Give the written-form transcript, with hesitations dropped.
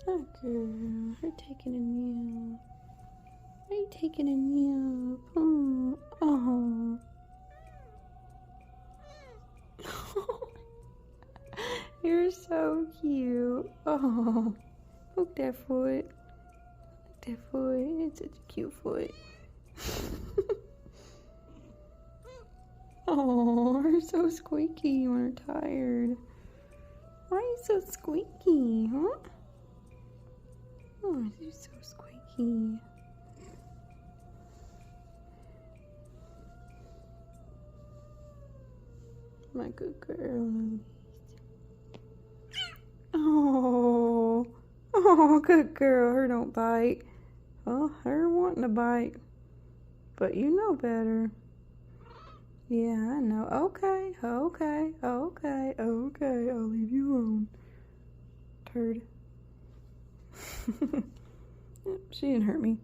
Oh, girl, her taking a nap. Are you taking a nap? Oh, oh. You're so cute. Oh, look that foot. Look that foot. It's such a cute foot. Oh, you're so squeaky when you're tired. Why are you so squeaky, huh? Oh, you're so squeaky. My good girl. Oh, oh, good girl. Her don't bite. Oh, her wanting to bite. But you know better. Yeah, I know. Okay, okay, okay, okay. I'll leave you alone. Turd. She didn't hurt me.